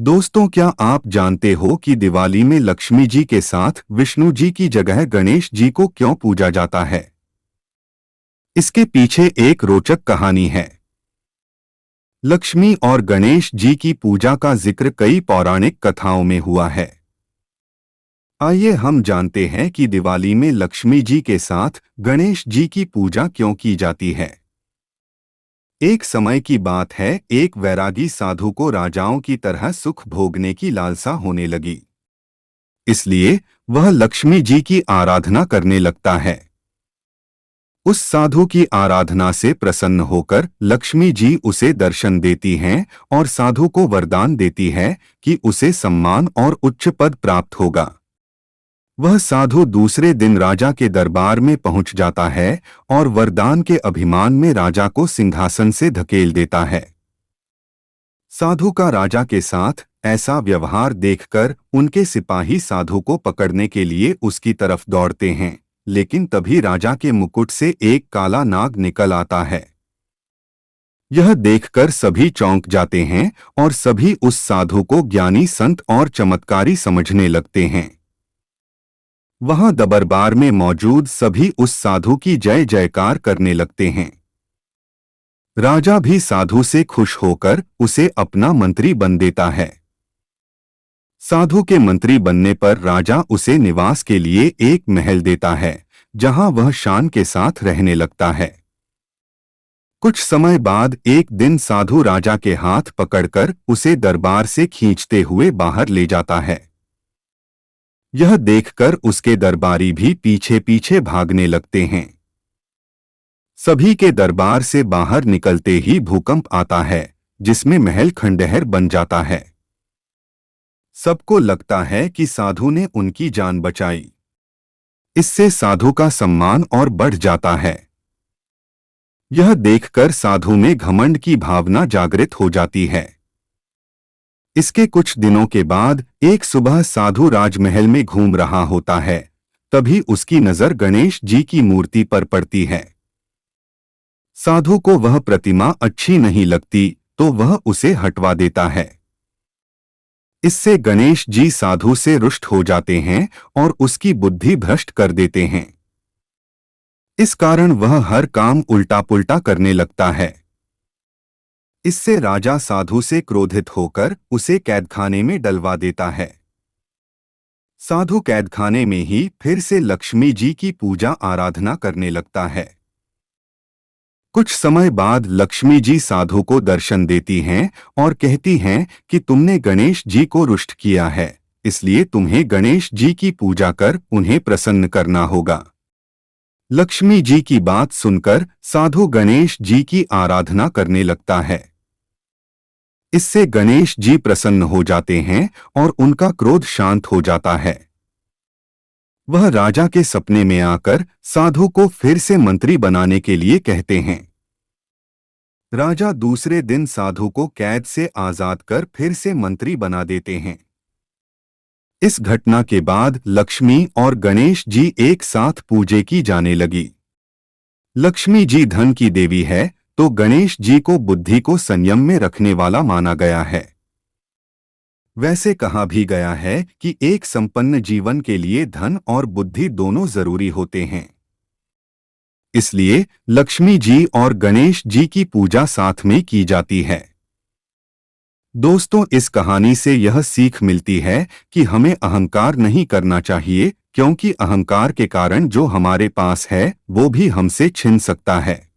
दोस्तों, क्या आप जानते हो कि दिवाली में लक्ष्मी जी के साथ विष्णु जी की जगह गणेश जी को क्यों पूजा जाता है? इसके पीछे एक रोचक कहानी है। लक्ष्मी और गणेश जी की पूजा का जिक्र कई पौराणिक कथाओं में हुआ है। आइए हम जानते हैं कि दिवाली में लक्ष्मी जी के साथ गणेश जी की पूजा क्यों की जाती है। एक समय की बात है, एक वैरागी साधु को राजाओं की तरह सुख भोगने की लालसा होने लगी। इसलिए वह लक्ष्मी जी की आराधना करने लगता है। उस साधु की आराधना से प्रसन्न होकर लक्ष्मी जी उसे दर्शन देती हैं और साधु को वरदान देती है कि उसे सम्मान और उच्च पद प्राप्त होगा। वह साधु दूसरे दिन राजा के दरबार में पहुंच जाता है और वरदान के अभिमान में राजा को सिंहासन से धकेल देता है। साधु का राजा के साथ ऐसा व्यवहार देखकर उनके सिपाही साधु को पकड़ने के लिए उसकी तरफ दौड़ते हैं, लेकिन तभी राजा के मुकुट से एक काला नाग निकल आता है। यह देखकर सभी चौंक जाते हैं और सभी उस साधु को ज्ञानी संत और चमत्कारी समझने लगते हैं। वहां दरबार में मौजूद सभी उस साधु की जय जयकार करने लगते हैं। राजा भी साधु से खुश होकर उसे अपना मंत्री बन देता है। साधु के मंत्री बनने पर राजा उसे निवास के लिए एक महल देता है, जहां वह शान के साथ रहने लगता है। कुछ समय बाद एक दिन साधु राजा के हाथ पकड़कर उसे दरबार से खींचते हुए बाहर ले जाता है। यह देखकर उसके दरबारी भी पीछे पीछे भागने लगते हैं। सभी के दरबार से बाहर निकलते ही भूकंप आता है, जिसमें महल खंडहर बन जाता है। सबको लगता है कि साधु ने उनकी जान बचाई। इससे साधु का सम्मान और बढ़ जाता है। यह देखकर साधु में घमंड की भावना जागृत हो जाती है। इसके कुछ दिनों के बाद एक सुबह साधु राजमहल में घूम रहा होता है। तभी उसकी नजर गणेश जी की मूर्ति पर पड़ती है। साधु को वह प्रतिमा अच्छी नहीं लगती, तो वह उसे हटवा देता है। इससे गणेश जी साधु से रुष्ट हो जाते हैं और उसकी बुद्धि भ्रष्ट कर देते हैं। इस कारण वह हर काम उल्टा पुल्टा करने लगता है। इससे राजा साधु से क्रोधित होकर उसे कैदखाने में डलवा देता है। साधु कैदखाने में ही फिर से लक्ष्मी जी की पूजा आराधना करने लगता है। कुछ समय बाद लक्ष्मी जी साधु को दर्शन देती हैं और कहती हैं कि तुमने गणेश जी को रुष्ट किया है, इसलिए तुम्हें गणेश जी की पूजा कर उन्हें प्रसन्न करना होगा। लक्ष्मी जी की बात सुनकर साधु गणेश जी की आराधना करने लगता है। इससे गणेश जी प्रसन्न हो जाते हैं और उनका क्रोध शांत हो जाता है। वह राजा के सपने में आकर साधु को फिर से मंत्री बनाने के लिए कहते हैं। राजा दूसरे दिन साधु को कैद से आजाद कर फिर से मंत्री बना देते हैं। इस घटना के बाद लक्ष्मी और गणेश जी एक साथ पूजे की जाने लगी। लक्ष्मी जी धन की देवी है, तो गणेश जी को बुद्धि को संयम में रखने वाला माना गया है। वैसे कहा भी गया है कि एक संपन्न जीवन के लिए धन और बुद्धि दोनों जरूरी होते हैं। इसलिए लक्ष्मी जी और गणेश जी की पूजा साथ में की जाती है। दोस्तों, इस कहानी से यह सीख मिलती है कि हमें अहंकार नहीं करना चाहिए, क्योंकि अहंकार के कारण जो हमारे पास है वो भी हमसे छिन सकता है।